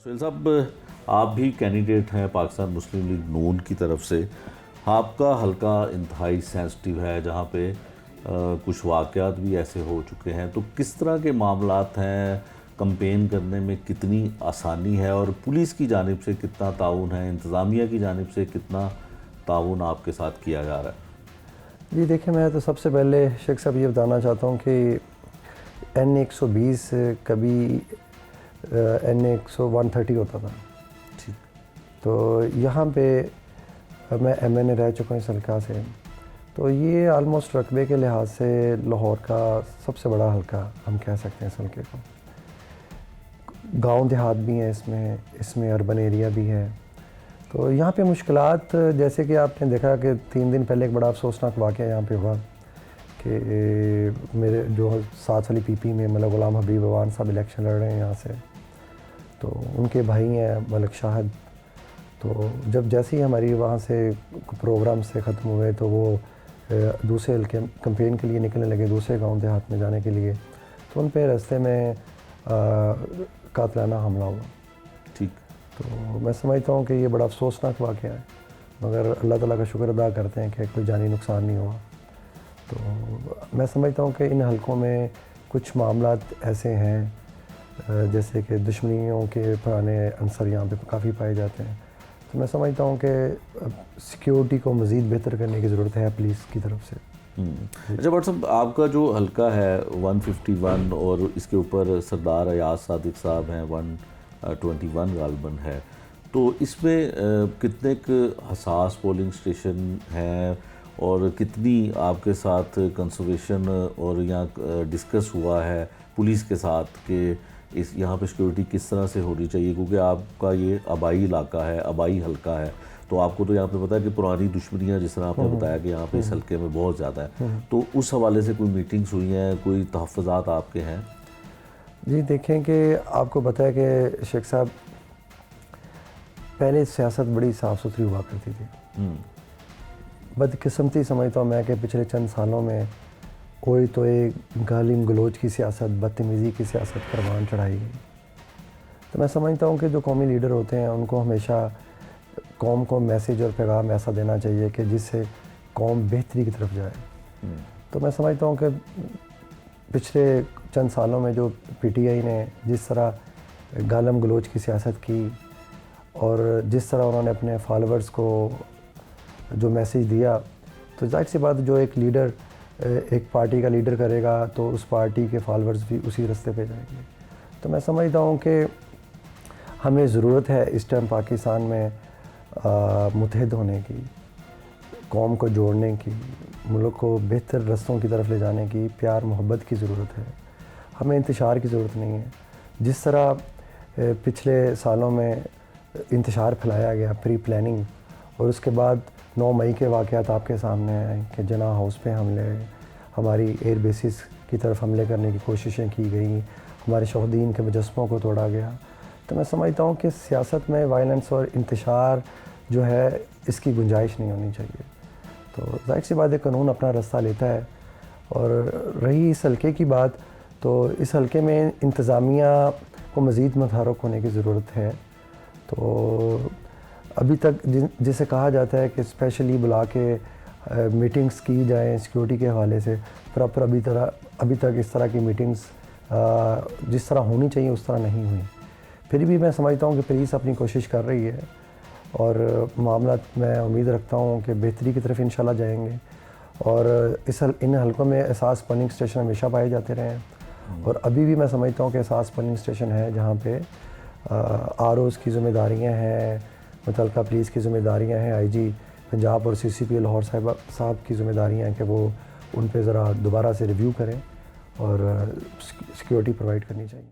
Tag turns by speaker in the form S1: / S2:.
S1: سہیل صاحب، آپ بھی کینڈیڈیٹ ہیں پاکستان مسلم لیگ نون کی طرف سے. آپ کا حلقہ انتہائی سینسٹیو ہے جہاں پہ کچھ واقعات بھی ایسے ہو چکے ہیں، تو کس طرح کے معاملات ہیں؟ کمپین کرنے میں کتنی آسانی ہے اور پولیس کی جانب سے کتنا تعاون ہے، انتظامیہ کی جانب سے کتنا تعاون آپ کے ساتھ کیا جا رہا ہے؟
S2: جی دیکھیں، میں تو سب سے پہلے شیخ صاحب یہ بتانا چاہتا ہوں کہ N120 کبھی N130 ہوتا تھا. تو یہاں پہ میں MNA رہ چکا ہوں اس حلقہ سے. تو یہ آلموسٹ رقبے کے لحاظ سے لاہور کا سب سے بڑا حلقہ ہم کہہ سکتے ہیں اس حلقے کو. گاؤں دیہات بھی ہیں اس میں اربن ایریا بھی ہے. تو یہاں پہ مشکلات، جیسے کہ آپ نے دیکھا کہ 3 دن پہلے ایک بڑا افسوسناک واقعہ یہاں پہ ہوا کہ میرے جو 7 والی PP میں ملک غلام حبیب عوان صاحب الیکشن لڑ رہے ہیں یہاں سے. تو ان کے بھائی ہیں ملک شاہد. تو جیسے ہی ہماری وہاں سے پروگرام سے ختم ہوئے تو وہ دوسرے حلقے کمپین کے لیے نکلنے لگے، دوسرے گاؤں دیہات میں جانے کے لیے. تو ان پہ راستے میں قاتلانہ حملہ ہوا.
S1: ٹھیک.
S2: تو میں سمجھتا ہوں کہ یہ بڑا افسوسناک واقعہ ہے، مگر اللہ تعالیٰ کا شکر ادا کرتے ہیں کہ کوئی جانی نقصان نہیں ہوا. تو میں سمجھتا ہوں کہ ان حلقوں میں کچھ معاملات ایسے ہیں جیسے کہ دشمنیوں کے پرانے عنصر یہاں پہ کافی پائے جاتے ہیں. تو میں سمجھتا ہوں کہ سیکیورٹی کو مزید بہتر کرنے کی ضرورت ہے پولیس کی طرف سے.
S1: اچھا بٹ صاحب، آپ کا جو حلقہ ہے 151 اور اس کے اوپر سردار ایاز صادق صاحب ہیں 121 غالباً ہے، تو اس میں کتنے حساس پولنگ اسٹیشن ہیں اور کتنی آپ کے ساتھ کنسرویشن اور یہاں ڈسکس ہوا ہے پولیس کے ساتھ کہ یہاں پہ سیکیورٹی کس طرح سے ہونی چاہیے؟ کیونکہ آپ کا یہ آبائی علاقہ ہے، آبائی حلقہ ہے، تو آپ کو تو یہاں پہ پتہ ہے کہ پرانی دشمنیاں جس طرح آپ نے بتایا کہ یہاں پہ اس حلقے میں بہت زیادہ ہے، تو اس حوالے سے کوئی میٹنگز ہوئی ہیں، کوئی تحفظات آپ کے ہیں؟
S2: جی دیکھیں کہ آپ کو پتہ ہے کہ شیخ صاحب پہلے سیاست بڑی صاف ستھری ہوا کرتی تھی. بدقسمتی سمجھتا ہوں میں کہ پچھلے چند سالوں میں کوئی تو ایک گالم گلوچ کی سیاست، بدتمیزی کی سیاست پروان چڑھائی گئی. تو میں سمجھتا ہوں کہ جو قومی لیڈر ہوتے ہیں ان کو ہمیشہ قوم کو میسیج اور پیغام ایسا دینا چاہیے کہ جس سے قوم بہتری کی طرف جائے. تو میں سمجھتا ہوں کہ پچھلے چند سالوں میں جو PTI نے جس طرح گالم گلوچ کی سیاست کی اور جس طرح انہوں نے اپنے فالوورز کو جو میسیج دیا، تو ظاہر سی بات جو ایک لیڈر ایک پارٹی کا لیڈر کرے گا تو اس پارٹی کے فالوورز بھی اسی راستے پہ جائیں گے. تو میں سمجھتا ہوں کہ ہمیں ضرورت ہے اس ٹائم پاکستان میں متحد ہونے کی، قوم کو جوڑنے کی، ملک کو بہتر رستوں کی طرف لے جانے کی، پیار محبت کی ضرورت ہے. ہمیں انتشار کی ضرورت نہیں ہے. جس طرح پچھلے سالوں میں انتشار پھیلایا گیا، پری پلاننگ، اور اس کے بعد 9 مئی کے واقعات آپ کے سامنے ہیں کہ جناح ہاؤس پہ حملے، ہماری ایئر بیسز کی طرف حملے کرنے کی کوششیں کی گئیں، ہمارے شہیدین کے مجسموں کو توڑا گیا. تو میں سمجھتا ہوں کہ سیاست میں وائلنس اور انتشار جو ہے اس کی گنجائش نہیں ہونی چاہیے. تو ظاہر سی بات ہے قانون اپنا راستہ لیتا ہے. اور رہی اس حلقے کی بات، تو اس حلقے میں انتظامیہ کو مزید متحرک ہونے کی ضرورت ہے. تو ابھی تک جسے کہا جاتا ہے کہ اسپیشلی بلا کے میٹنگز کی جائیں سیکیورٹی کے حوالے سے، پراپر ابھی تک اس طرح کی میٹنگز جس طرح ہونی چاہیے اس طرح نہیں ہوئی. پھر بھی میں سمجھتا ہوں کہ پولیس اپنی کوشش کر رہی ہے اور معاملات میں امید رکھتا ہوں کہ بہتری کی طرف انشاءاللہ جائیں گے. اور ان حلقوں میں احساس پولنگ اسٹیشن ہمیشہ پائے جاتے رہے ہیں، اور ابھی بھی میں سمجھتا ہوں کہ احساس پولنگ اسٹیشن ہے جہاں پہ ROs کی ذمہ داریاں ہیں، متعلقہ پولیس کی ذمہ داریاں ہیں، IG پنجاب اور CCP لاہور صاحب کی ذمہ داریاں ہیں کہ وہ ان پہ ذرا دوبارہ سے ریویو کریں اور سیکیورٹی پرووائڈ کرنی چاہیے.